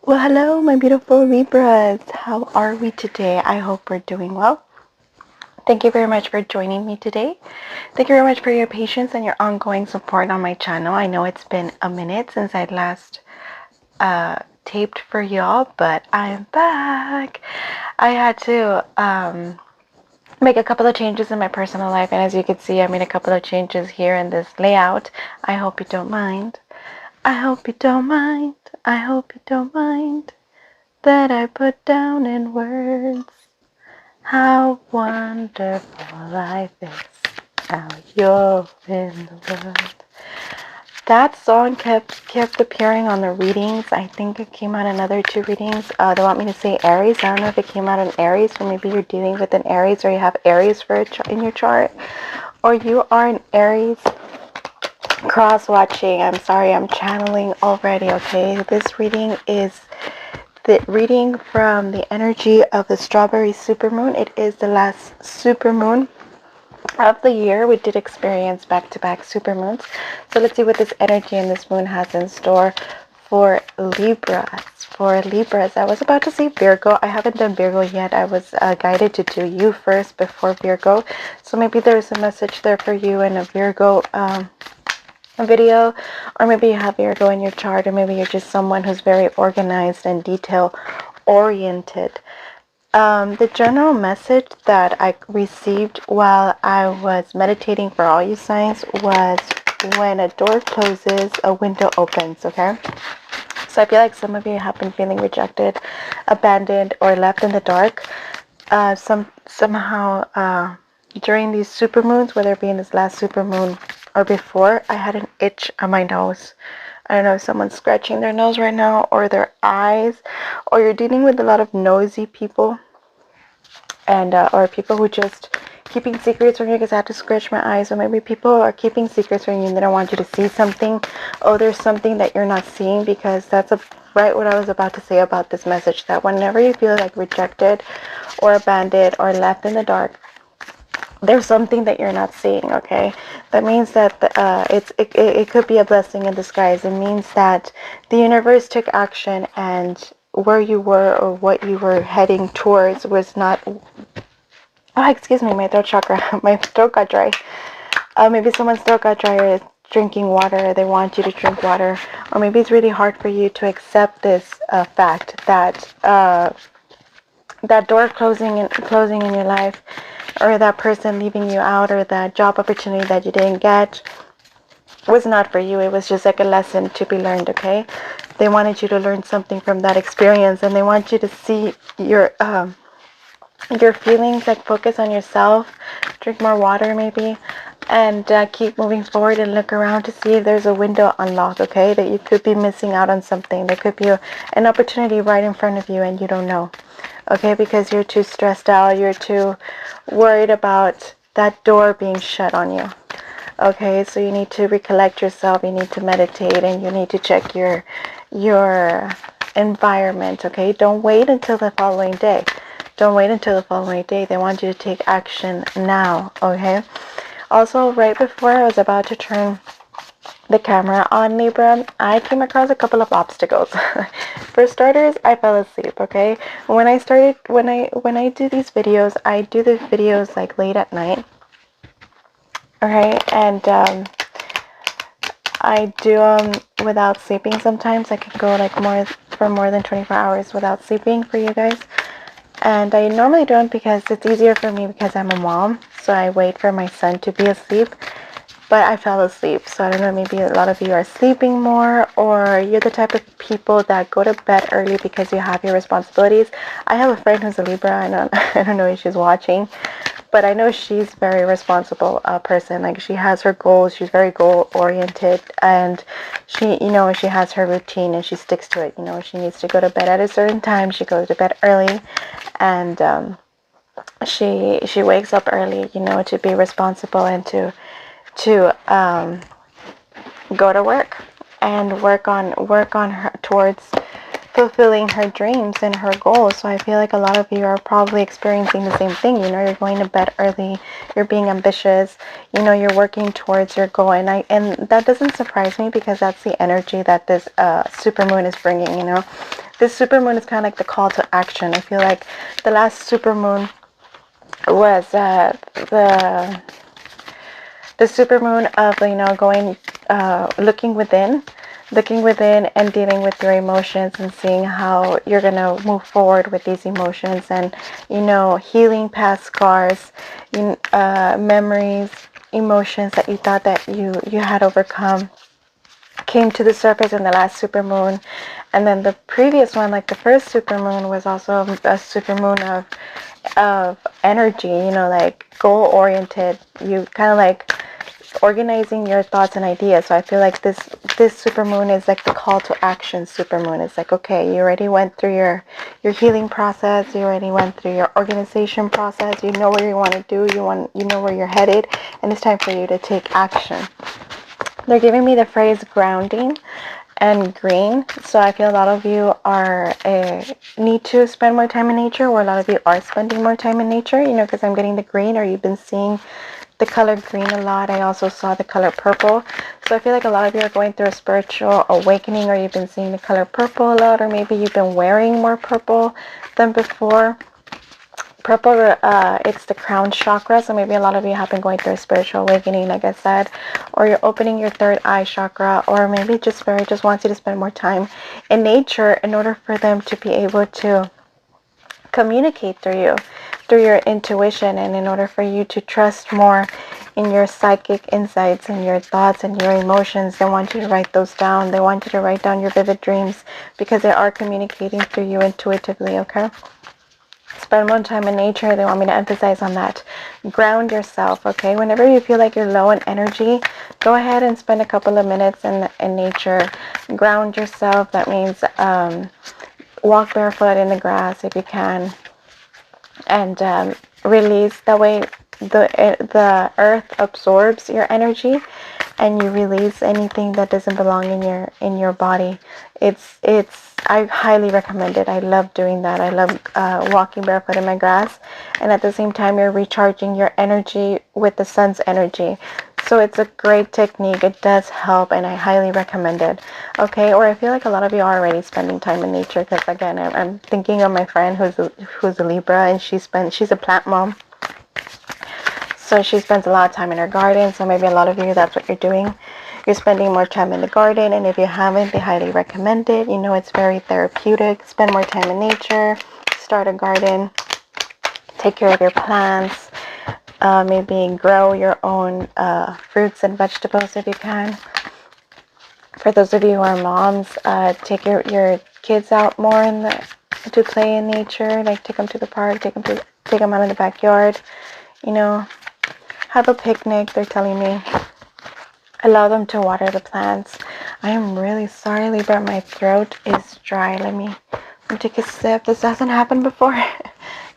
Well, hello, my beautiful Libras. How are we today? I hope we're doing well. Thank you very much for joining me today. Thank you very much for your patience and your ongoing support on my channel. I know it's been a minute since I last taped for y'all, but I'm back. I had to make a couple of changes in my personal life, and as you can see, I made a couple of changes here in this layout. I hope you don't mind. I hope you don't mind. I hope you don't mind that I put down in words how wonderful life is, how you're in the world. That song kept appearing on the readings. I think it came out in another two readings. They want me to say Aries. I don't know if it came out in Aries, or maybe you're dealing with an Aries, or you have Aries in your chart, or you are an Aries cross-watching. I'm sorry, I'm channeling already, okay? This reading is the reading from the energy of the strawberry supermoon. It is the last supermoon of the year. We did experience back-to-back supermoons. So let's see what this energy and this moon has in store for Libras. For Libras, I was about to say Virgo. I haven't done Virgo yet. I was guided to do you first before Virgo. So maybe there's a message there for you in a Virgo video, or maybe you have Virgo in your chart, or maybe you're just someone who's very organized and detail oriented. The general message that I received while I was meditating for all you signs was, when a door closes, a window opens, okay? So I feel like some of you have been feeling rejected, abandoned, or left in the dark. Somehow during these supermoons, whether it be in this last supermoon or before, I had an itch on my nose. I don't know if someone's scratching their nose right now, or their eyes, or you're dealing with a lot of noisy people, and or people who just keeping secrets from you, because I had to scratch my eyes. Or maybe people are keeping secrets from you and they don't want you to see something. Oh, there's something that you're not seeing, because that's right what I was about to say about this message, that whenever you feel like rejected or abandoned or left in the dark, there's something that you're not seeing, okay? That means that it could be a blessing in disguise. It means that the universe took action, and where you were or what you were heading towards was not... Oh, excuse me, my throat chakra. My throat got dry. Maybe someone's throat got dry, or is drinking water. They want you to drink water. Or maybe it's really hard for you to accept this fact that that door closing in your life, or that person leaving you out, or that job opportunity that you didn't get was not for you. It was just like a lesson to be learned, okay? They wanted you to learn something from that experience, and they want you to see your feelings, like focus on yourself, drink more water maybe, and keep moving forward and look around to see if there's a window unlocked, okay? That you could be missing out on something. There could be an opportunity right in front of you and you don't know, okay? Because you're too stressed out, you're too worried about that door being shut on you, okay? So you need to recollect yourself, you need to meditate, and you need to check your environment, okay? Don't wait until the following day. Don't wait until the following day. They want you to take action now, okay? Also, right before I was about to turn the camera on, Libra, I came across a couple of obstacles. For starters, I fell asleep, okay? When I do these videos, I do the videos like late at night, okay? And I do without sleeping sometimes. I can go like more than 24 hours without sleeping for you guys. And I normally don't, because it's easier for me because I'm a mom. So I wait for my son to be asleep. But I fell asleep. So I don't know, maybe a lot of you are sleeping more, or you're the type of people that go to bed early because you have your responsibilities. I have a friend who's a Libra. I don't know if she's watching, but I know she's a very responsible person. Like, she has her goals. She's very goal oriented, and she has her routine and she sticks to it. She needs to go to bed at a certain time. She goes to bed early, and she wakes up early, to be responsible and to go to work and work on her towards fulfilling her dreams and her goals. So I feel like a lot of you are probably experiencing the same thing. You're going to bed early, you're being ambitious, you're working towards your goal, and that doesn't surprise me, because that's the energy that this supermoon is bringing. this supermoon is kind of like the call to action. I feel like the last supermoon was the supermoon of, you know, going, looking within and dealing with your emotions and seeing how you're gonna move forward with these emotions, and, you know, healing past scars, memories, emotions that you thought that you had overcome came to the surface in the last supermoon. And then the previous one, like the first supermoon, was also a supermoon of energy, you know, like goal oriented. You kind of like organizing your thoughts and ideas. So I feel like this supermoon is like the call to action supermoon. It's like, okay, you already went through your healing process, you already went through your organization process, you know where you want to do, you know where you're headed, and it's time for you to take action. They're giving me the phrase grounding and green. So I feel a lot of you are need to spend more time in nature, or a lot of you are spending more time in nature, you know, because I'm getting the green, or you've been seeing the color green a lot. I also saw the color purple. So I feel like a lot of you are going through a spiritual awakening, or you've been seeing the color purple a lot, or maybe you've been wearing more purple than before. Purple, it's the crown chakra, so maybe a lot of you have been going through a spiritual awakening, like I said, or you're opening your third eye chakra, or maybe just Spirit just wants you to spend more time in nature in order for them to be able to communicate through your intuition, and in order for you to trust more in your psychic insights and your thoughts and your emotions. They want you to write those down. They want you to write down your vivid dreams, because they are communicating through you intuitively, okay? Spend more time in nature. They want me to emphasize on that. Ground yourself, okay? Whenever you feel like you're low in energy, go ahead and spend a couple of minutes in nature. Ground yourself. That means walk barefoot in the grass if you can, and release. That way the earth absorbs your energy, and you release anything that doesn't belong in your body. I highly recommend it. I love doing that. I love walking barefoot in my grass, and at the same time you're recharging your energy with the sun's energy. So it's a great technique. It does help, and I highly recommend it. Okay, or I feel like a lot of you are already spending time in nature, because again, I'm thinking of my friend who's a Libra, and she's a plant mom. So she spends a lot of time in her garden. So maybe a lot of you, that's what you're doing. You're spending more time in the garden, and if you haven't, they highly recommend it. You know, it's very therapeutic. Spend more time in nature. Start a garden. Take care of your plants. Maybe grow your own fruits and vegetables if you can. For those of you who are moms, take your kids out more to play in nature. Like take them to the park, take them out in the backyard. You know, have a picnic. They're telling me. Allow them to water the plants. I am really sorry, Libra. My throat is dry. Let me take a sip. This hasn't happened before.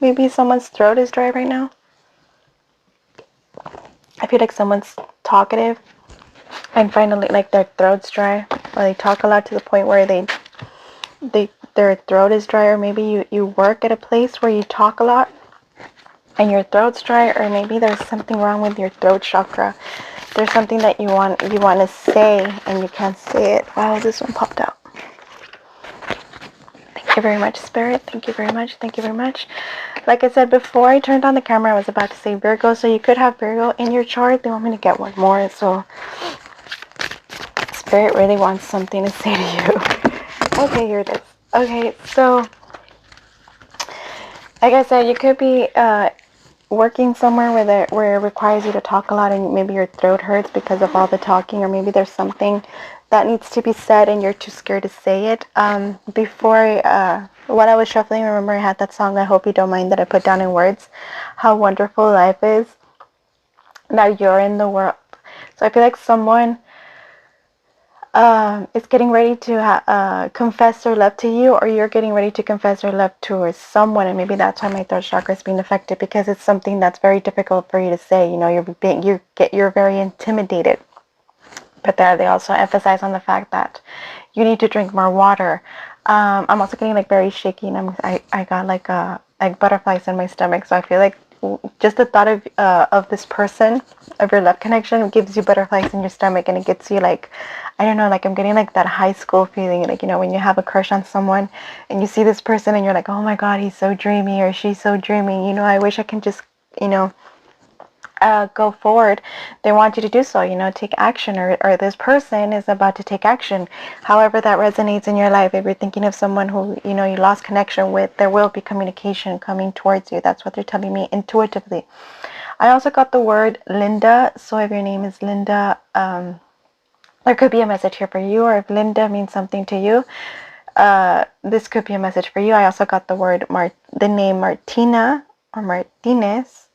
Maybe someone's throat is dry right now. I feel like someone's talkative and finally like their throat's dry, or they talk a lot to the point where their throat is dry. Or maybe you work at a place where you talk a lot and your throat's dry, or maybe there's something wrong with your throat chakra. There's something that you want to say and you can't say it. Wow, this one popped out. Thank you very much, Spirit. Thank you very much. Thank you very much. Like I said before I turned on the camera, I was about to say Virgo. So you could have Virgo in your chart. They want me to get one more. So Spirit really wants something to say to you. Okay, here it is. Okay, so like I said, you could be working somewhere where it requires you to talk a lot, and maybe your throat hurts because of all the talking, or maybe there's something that needs to be said and you're too scared to say it. When I was shuffling, remember I had that song, I Hope You Don't Mind, that I put down in words, How Wonderful Life Is. Now you're in the world. So I feel like someone is getting ready to confess their love to you, or you're getting ready to confess your love to someone, and maybe that's why my throat chakra is being affected, because it's something that's very difficult for you to say. You know, you're very intimidated. But there, they also emphasize on the fact that you need to drink more water. I'm also getting like very shaky, and I got like butterflies in my stomach, so I feel like just the thought of this person, of your love connection, gives you butterflies in your stomach, and it gets you like, I don't know, like I'm getting like that high school feeling, like, you know, when you have a crush on someone and you see this person and you're like, oh my God, he's so dreamy, or she's so dreamy, you know, I wish I can just, you know, go forward. They want you to do so, you know, take action, or this person is about to take action. However that resonates in your life, if you're thinking of someone who, you know, you lost connection with, there will be communication coming towards you. That's what they're telling me intuitively. I also got the word Linda. So if your name is Linda, there could be a message here for you, or if Linda means something to you, this could be a message for you. I also got the word the name Martina or Martinez.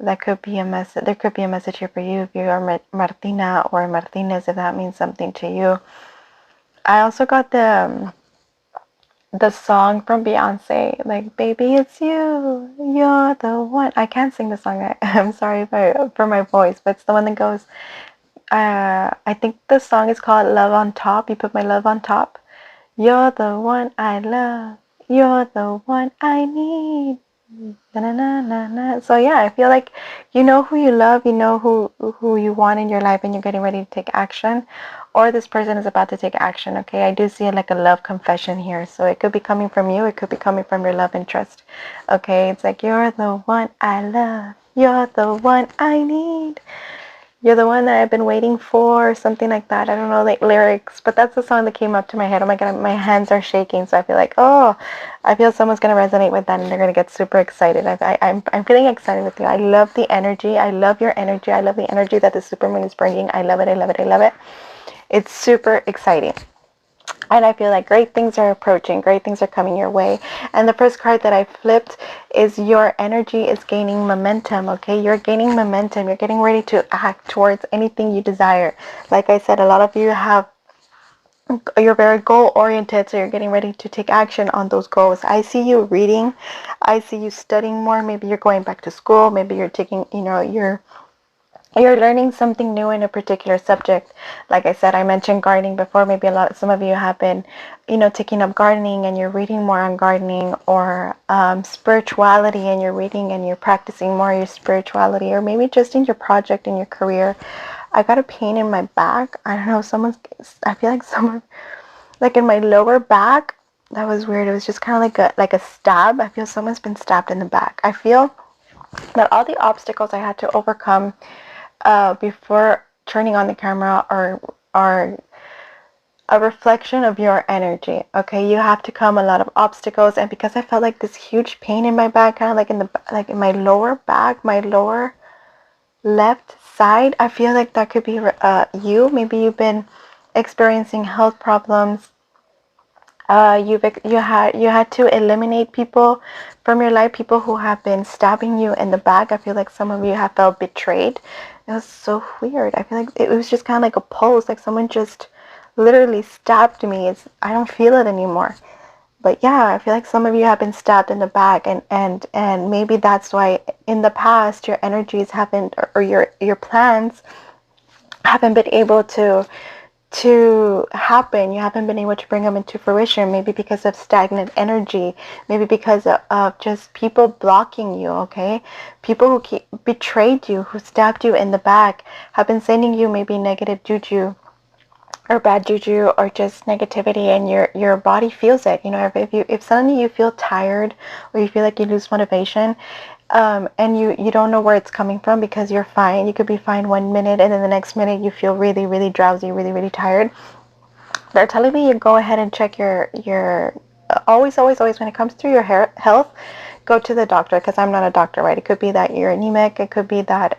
That could be a message. There could be a message here for you if you are Martina or Martinez, if that means something to you. I also got the song from Beyonce, like "Baby, it's you, you're the one." I can't sing the song. I'm sorry for my voice, but it's the one that goes. I think the song is called "Love on Top." You put my love on top. You're the one I love. You're the one I need. Na, na, na, na, na. So yeah, I feel like you know who you love, you know who you want in your life, and you're getting ready to take action, or this person is about to take action. Okay, I do see like a love confession here, so it could be coming from you, it could be coming from your love interest. Okay, it's like you're the one I love, you're the one I need. You're the one that I've been waiting for, something like that. I don't know the lyrics, but that's the song that came up to my head. Oh my God, my hands are shaking. So I feel like, oh, I feel someone's going to resonate with that and they're going to get super excited. I'm feeling excited with you. I love the energy. I love your energy. I love the energy that the supermoon is bringing. I love it. I love it. I love it. It's super exciting. And I feel like great things are approaching, great things are coming your way. And the first card that I flipped is your energy is gaining momentum, okay? You're gaining momentum. You're getting ready to act towards anything you desire. Like I said, a lot of you you're very goal oriented, so you're getting ready to take action on those goals. I see you reading. I see you studying more. Maybe you're going back to school. Maybe you're taking, you know, you're learning something new in a particular subject. Like I said, I mentioned gardening before. Maybe some of you have been, you know, taking up gardening and you're reading more on gardening, or spirituality, and you're reading and you're practicing more your spirituality, or maybe just in your project, in your career. I got a pain in my back. I don't know, I feel like someone, like in my lower back. That was weird. It was just kind of like a stab. I feel someone's been stabbed in the back. I feel that all the obstacles I had to overcome before turning on the camera are a reflection of your energy. Okay, you have to come a lot of obstacles, and because I felt like this huge pain in my back, kind of like in my lower back, my lower left side, I feel like that could be you. Maybe you've been experiencing health problems. You had to eliminate people from your life, people who have been stabbing you in the back. I feel like some of you have felt betrayed. It was so weird. I feel like it was just kind of like a pulse, like someone just literally stabbed me. I don't feel it anymore. But yeah, I feel like some of you have been stabbed in the back, and maybe that's why in the past your energies haven't, or your plans haven't been able to happen. You haven't been able to bring them into fruition, maybe because of stagnant energy, maybe because of just people blocking you. Okay, people who betrayed you, who stabbed you in the back, have been sending you maybe negative juju or bad juju, or just negativity, and your body feels it. You know, if suddenly you feel tired, or you feel like you lose motivation, and you don't know where it's coming from, because you're fine. You could be fine 1 minute, and then the next minute you feel really, really drowsy, really, really tired. They're telling me you go ahead and check your always, always, always, when it comes to your health, go to the doctor, because I'm not a doctor, right? It could be that you're anemic. It could be that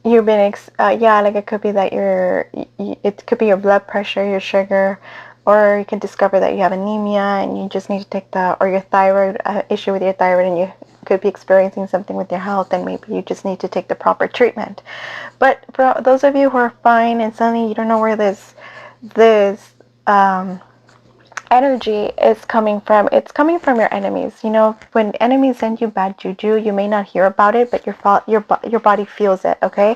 you've been like it could be that it could be your blood pressure, your sugar, or you can discover that you have anemia and you just need to take or your thyroid, issue with your thyroid, and you could be experiencing something with your health, and maybe you just need to take the proper treatment. But for those of you who are fine and suddenly you don't know where this energy is coming from, it's coming from your enemies. You know, when enemies send you bad juju, you may not hear about it, but your body feels it. Okay,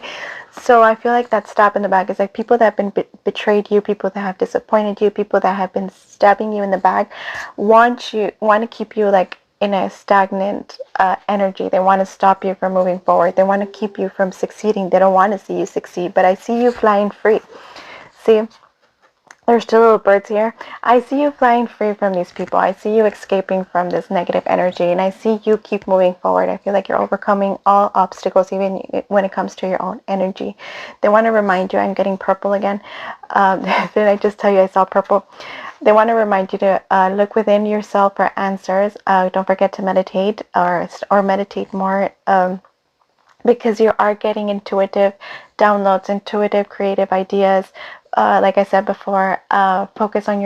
so I feel like that stab in the back is like people that have been betrayed you, people that have disappointed you, people that have been stabbing you in the back want to keep you like in a stagnant energy. They want to stop you from moving forward. They want to keep you from succeeding. They don't want to see you succeed. But I see you flying free. See, there's two little birds here. I see you flying free from these people. I see you escaping from this negative energy, and I see you keep moving forward. I feel like you're overcoming all obstacles, even when it comes to your own energy. They want to remind you, I'm getting purple again. Did I just tell you I saw purple? They want to remind you to look within yourself for answers. Don't forget to meditate or meditate more. Because you are getting intuitive downloads, intuitive creative ideas. Like I said before, focus on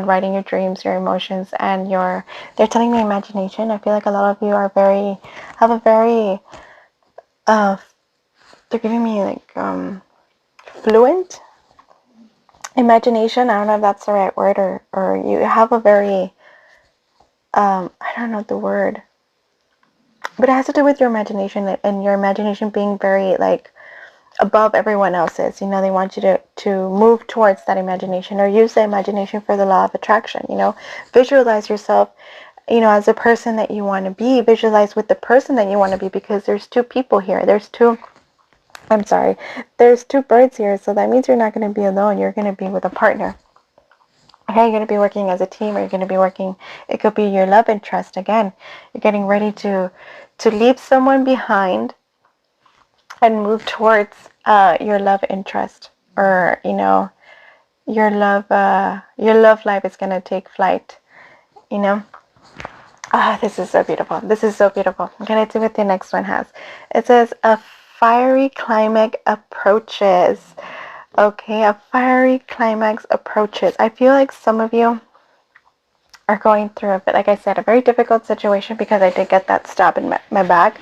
writing your dreams, your emotions, and they're telling me imagination. I feel like a lot of you have a very they're giving me like fluent imagination. I don't know if that's the right word, or you have a very I don't know the word, but it has to do with your imagination, and your imagination being very like above everyone else's. You know, they want you to move towards that imagination, or use the imagination for the law of attraction. You know, visualize yourself, you know, as the person that you want to be. Visualize with the person that you want to be, because there's two people here. There's two birds here, so that means you're not going to be alone. You're going to be with a partner. Okay, you're going to be working as a team, or you're going to be working, it could be your love interest again. You're getting ready to leave someone behind and move towards your love interest, or you know, your love life is going to take flight, you know. This is so beautiful. This is so beautiful. I'm going to see what the next one has. It says a fiery climax approaches. Okay, a fiery climax approaches. I feel like some of you are going through a bit, like I said, a very difficult situation, because I did get that stab in my back.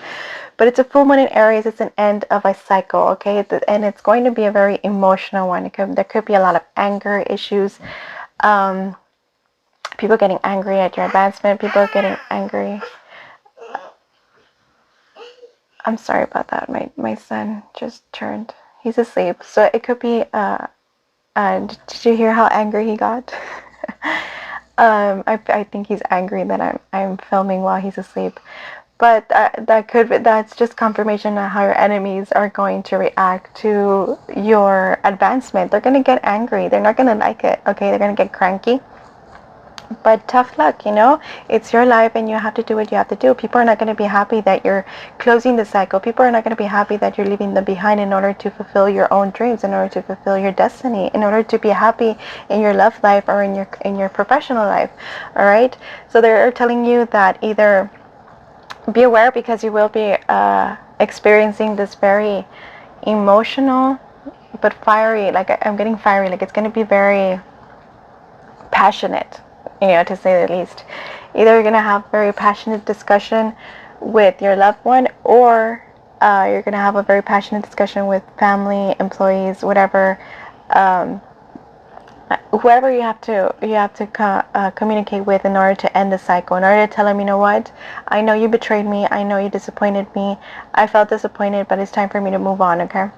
But it's a full moon in Aries. It's an end of a cycle, okay? And it's going to be a very emotional one. There could be a lot of anger issues. People getting angry at your advancement. People getting angry. I'm sorry about that. My son just turned. He's asleep. So it could be, did you hear how angry he got? I think he's angry that I'm filming while he's asleep. But that's just confirmation of how your enemies are going to react to your advancement. They're going to get angry. They're not going to like it. Okay, they're going to get cranky. But tough luck, you know. It's your life, and you have to do what you have to do. People are not going to be happy that you're closing the cycle. People are not going to be happy that you're leaving them behind in order to fulfill your own dreams, in order to fulfill your destiny, in order to be happy in your love life or in your professional life. All right. So they're telling you that either be aware, because you will be experiencing this very emotional but fiery, like I'm getting fiery, like it's going to be very passionate, you know, to say the least. Either you're going to have very passionate discussion with your loved one, or you're going to have a very passionate discussion with family, employees, whatever, whoever you have to communicate with in order to end the cycle, in order to tell them, you know what, I know you betrayed me, I know you disappointed me, I felt disappointed, but it's time for me to move on. Okay,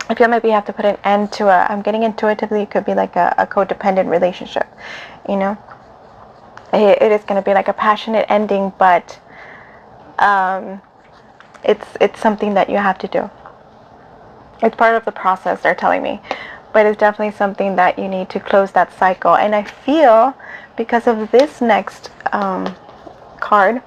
I feel maybe you have to put an end to I'm getting intuitively, it could be like a codependent relationship, you know. It is going to be like a passionate ending, but it's something that you have to do. It's part of the process, they're telling me. But it's definitely something that you need to close that cycle. And I feel, because of this next card,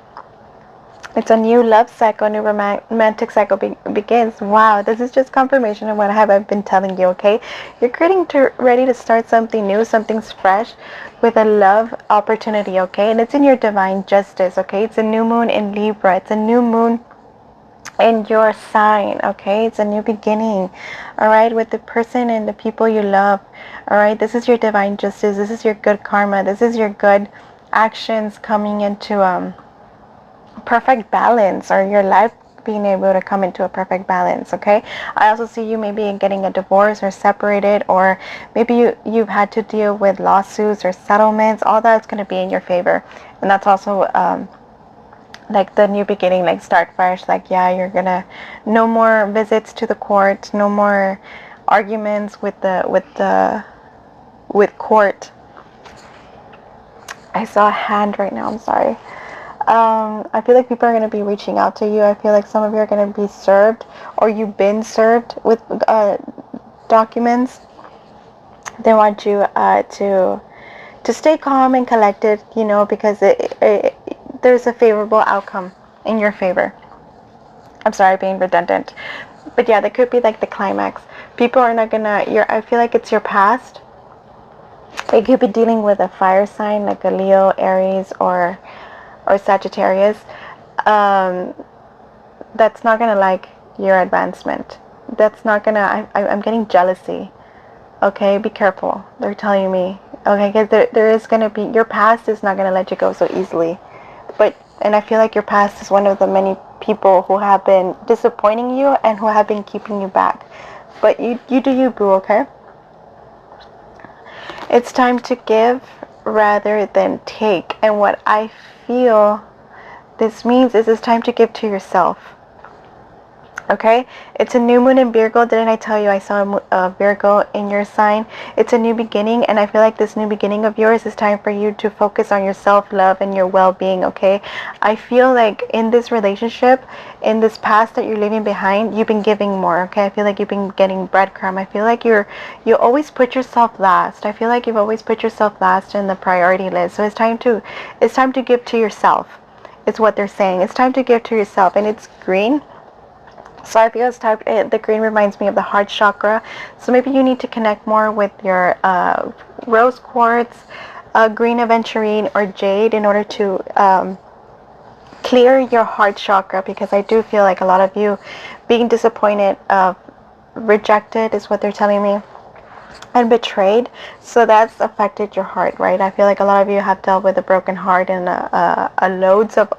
it's a new love cycle, a new romantic cycle begins. Wow, this is just confirmation of what I've been telling you, okay? You're ready to start something new, something's fresh, with a love opportunity, okay? And it's in your divine justice, okay? It's a new moon in Libra. It's a new moon in your sign, okay? It's a new beginning, all right, with the person and the people you love, all right? This is your divine justice. This is your good karma. This is your good actions coming into perfect balance, or your life being able to come into a perfect balance, okay? I also see you maybe getting a divorce or separated, or maybe you've had to deal with lawsuits or settlements. All that's going to be in your favor. And that's also like the new beginning, like start fresh. Like, yeah, you're gonna, no more visits to the court, no more arguments with court. I saw a hand right now, I'm sorry. I feel like people are going to be reaching out to you. I feel like some of you are going to be served, or you've been served with documents. They want you to stay calm and collected, you know, because there's a favorable outcome in your favor. I'm sorry, being redundant, but yeah, that could be like the climax. People are not gonna. I feel like it's your past. It could be dealing with a fire sign like a Leo, Aries, or Sagittarius. Um, that's not gonna like your advancement. That's not gonna. I'm getting jealousy. Okay, be careful. They're telling me. Okay, because there is gonna be, your past is not gonna let you go so easily. And I feel like your past is one of the many people who have been disappointing you and who have been keeping you back. But you do you, boo. Okay. It's time to give rather than take. And what I feel this means is it's time to give to yourself. Okay, it's a new moon in Virgo. Didn't I tell you I saw a Virgo in your sign? It's a new beginning, and I feel like this new beginning of yours is time for you to focus on your self-love and your well-being. Okay, I feel like in this relationship, in this past that you're leaving behind, you've been giving more. Okay, I feel like you've been getting breadcrumb. I feel like you always put yourself last. I feel like you've always put yourself last in the priority list. So it's time to give to yourself. It's what they're saying. It's time to give to yourself, and it's green. So I feel the green reminds me of the heart chakra. So maybe you need to connect more with your rose quartz, green aventurine, or jade in order to clear your heart chakra, because I do feel like a lot of you being disappointed, rejected is what they're telling me, and betrayed. So that's affected your heart, right? I feel like a lot of you have dealt with a broken heart and a loads of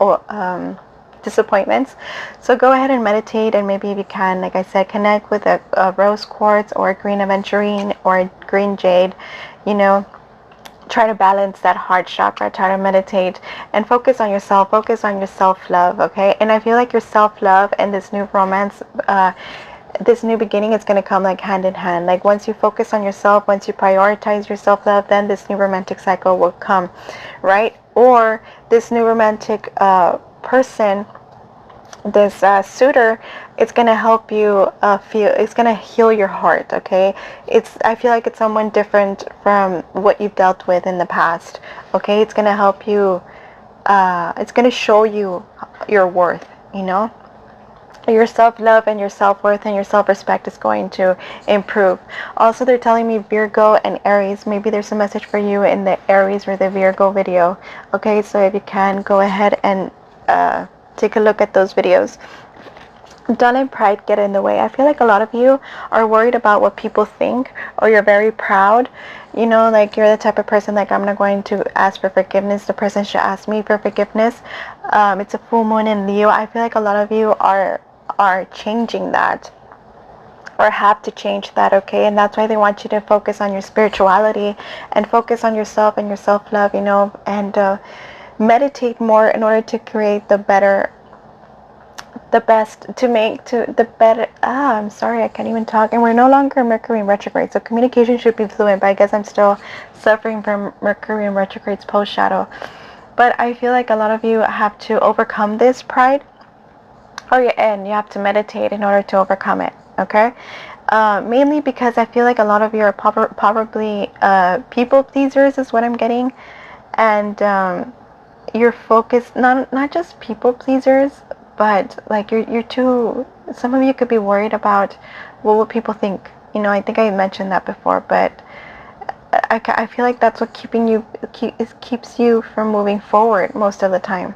disappointments. So go ahead and meditate, and maybe if you can, like I said, connect with a rose quartz or a green aventurine or a green jade. You know, try to balance that heart chakra. Try to meditate and focus on yourself. Focus on your self-love. Okay, and I feel like your self-love and this new romance, this new beginning, is going to come like hand in hand. Like once you focus on yourself, once you prioritize your self-love, then this new romantic cycle will come, right? Or this new romantic person, this suitor, it's going to help you it's going to heal your heart. Okay, I feel like it's someone different from what you've dealt with in the past. Okay, it's going to help you, it's going to show you your worth, you know. Your self-love and your self-worth and your self-respect is going to improve. Also, they're telling me Virgo and Aries. Maybe there's a message for you in the Aries or the Virgo video. Okay, so if you can, go ahead and take a look at those videos. Don't let pride get in the way. I feel like a lot of you are worried about what people think, or you're very proud. You know, like you're the type of person like, I'm not going to ask for forgiveness. The person should ask me for forgiveness. It's a full moon in Leo. I feel like a lot of you are changing that, or have to change that. Okay, and that's why they want you to focus on your spirituality and focus on yourself and your self-love, you know, and meditate more in order to create the better. I'm sorry, I can't even talk. And we're no longer Mercury in retrograde, so communication should be fluent, but I guess I'm still suffering from Mercury in retrograde's post shadow. But I feel like a lot of you have to overcome this pride, and you have to meditate in order to overcome it. Okay, mainly because I feel like a lot of you are probably people pleasers is what I'm getting, and you're focused, not just people pleasers, but like you're too, some of you could be worried about what will people think. You know, I think I mentioned that before, but I feel like that's what keeps you from moving forward most of the time.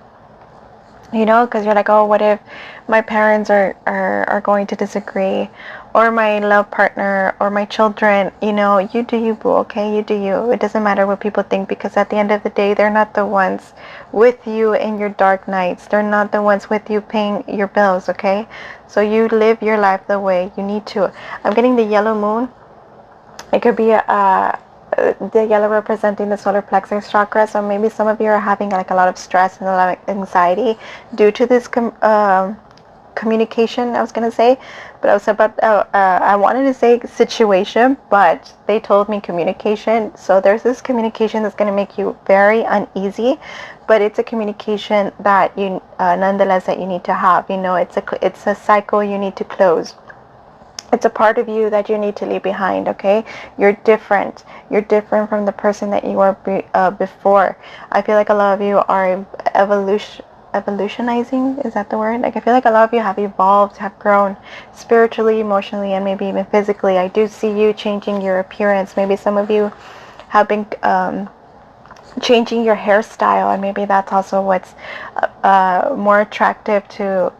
You know, because you're like, oh, what if my parents are going to disagree, or my love partner, or my children? You know, you do you, boo. Okay, you do you. It doesn't matter what people think, because at the end of the day, they're not the ones with you in your dark nights. They're not the ones with you paying your bills. Okay, so you live your life the way you need to. I'm getting the yellow moon. It could be the yellow representing the solar plexus chakra. So maybe some of you are having like a lot of stress and a lot of anxiety due to this communication, I was gonna say, but I wanted to say situation, but they told me communication. So there's this communication that's gonna make you very uneasy, but it's a communication that you nonetheless that you need to have. You know, it's a cycle you need to close. It's a part of you that you need to leave behind. Okay, you're different. You're different from the person that you were before. I feel like a lot of you are evolutionizing, is that the word? Like, I feel like a lot of you have evolved, have grown spiritually, emotionally, and maybe even physically. I do see you changing your appearance. Maybe some of you have been changing your hairstyle, and maybe that's also what's more attractive to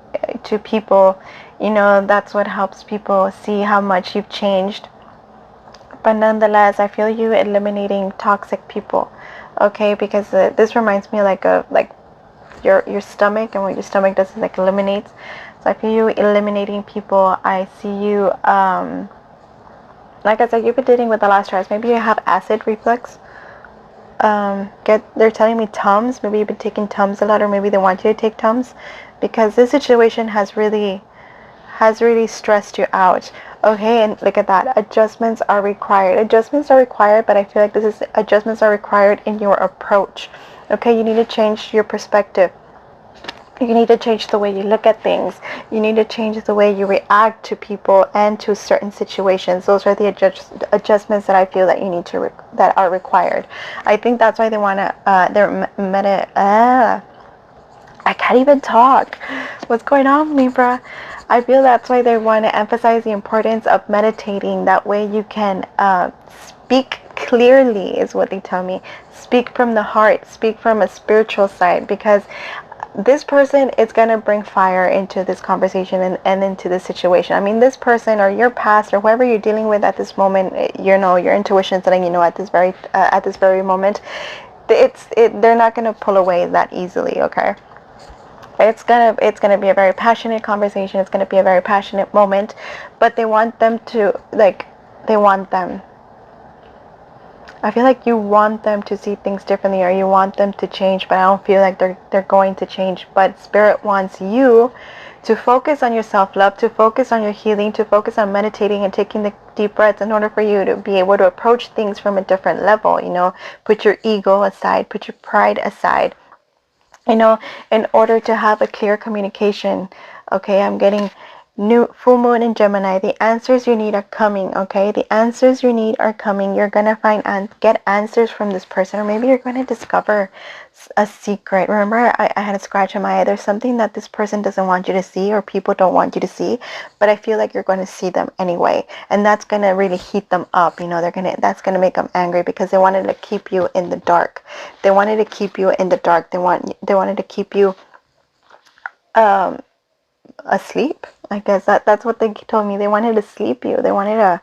people. You know, that's what helps people see how much you've changed. But nonetheless, I feel you eliminating toxic people. Okay, because this reminds me like of like your stomach, and what your stomach does is like eliminates. So I feel you eliminating people. I see you like I said, you've been dealing with the last tries. Maybe you have acid reflux. They're telling me Tums. Maybe you've been taking Tums a lot, or maybe they want you to take Tums, because this situation has really stressed you out. Okay, and look at that. Adjustments are required. Adjustments are required, but I feel like adjustments are required in your approach. Okay, you need to change your perspective. You need to change the way you look at things. You need to change the way you react to people and to certain situations. Those are the adjustments that I feel that you need to that are required. I think that's why they want to. I can't even talk. What's going on, Libra? I feel that's why they want to emphasize the importance of meditating. That way you can speak clearly, is what they tell me. Speak from the heart. Speak from a spiritual side, because this person is going to bring fire into this conversation and into this situation. I mean, this person or your past or whoever you're dealing with at this moment, you know, your intuition's letting you know at this very moment, they're not going to pull away that easily. Okay, it's gonna be a very passionate conversation. It's gonna be a very passionate moment, but they want them to I feel like you want them to see things differently, or you want them to change, but I don't feel like they're going to change. But Spirit wants you to focus on your self-love, to focus on your healing, to focus on meditating and taking the deep breaths in order for you to be able to approach things from a different level. You know, put your ego aside, put your pride aside, you know, in order to have a clear communication. Okay, I'm getting new full moon in Gemini. The answers you need are coming. Okay, the answers you need are coming. You're gonna find and get answers from this person, or maybe you're gonna discover a secret. Remember, I had a scratch in my eye. There's something that this person doesn't want you to see, or people don't want you to see, but I feel like you're going to see them anyway, and that's gonna really heat them up. You know, that's gonna make them angry, because they wanted to keep you in the dark. They wanted to keep you in the dark. They wanted to keep you asleep. I guess that's what they told me. They wanted to sleep you. They wanted to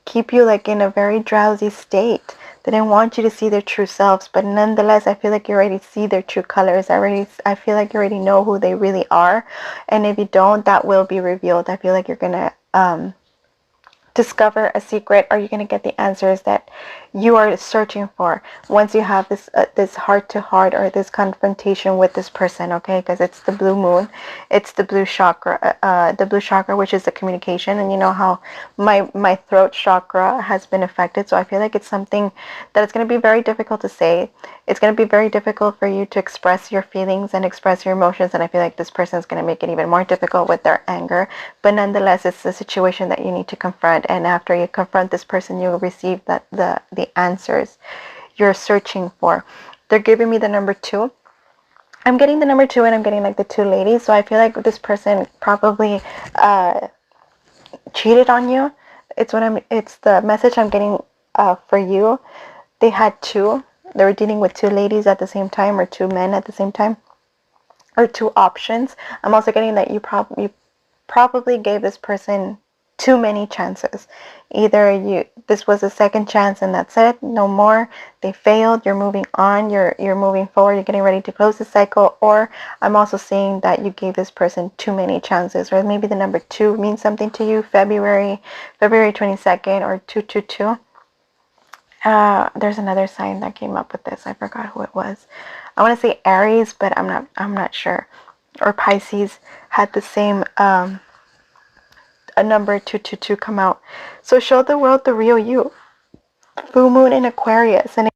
keep you like in a very drowsy state. They didn't want you to see their true selves, but nonetheless, I feel like you already see their true colors. I feel like you already know who they really are, and if you don't, that will be revealed. I feel like you're gonna discover a secret, or you're going to get the answers that you are searching for once you have this heart to heart, or this confrontation with this person. Okay, because it's the blue moon, it's the blue chakra, which is the communication. And you know how my throat chakra has been affected, so I feel like it's something that it's going to be very difficult to say. It's going to be very difficult for you to express your feelings and express your emotions, and I feel like this person is going to make it even more difficult with their anger. But nonetheless, it's a situation that you need to confront, and after you confront this person, you'll receive the answers you're searching for. They're giving me the number 2. I'm getting the number 2, and I'm getting like the 2 ladies. So I feel like this person probably cheated on you. It's the message I'm getting for you. They had 2. They were dealing with 2 ladies at the same time, or 2 men at the same time, or 2 options. I'm also getting that you probably gave this person too many chances. Either this was a second chance and that's it, no more. They failed. You're moving on. You're moving forward. You're getting ready to close the cycle. Or I'm also seeing that you gave this person too many chances, or maybe the number 2 means something to you. February 22nd, or 222. There's another sign that came up with this. I forgot who it was. I want to say Aries, but I'm not sure. or Pisces had the same a number 222 come out. So show the world the real you. Full moon in Aquarius, and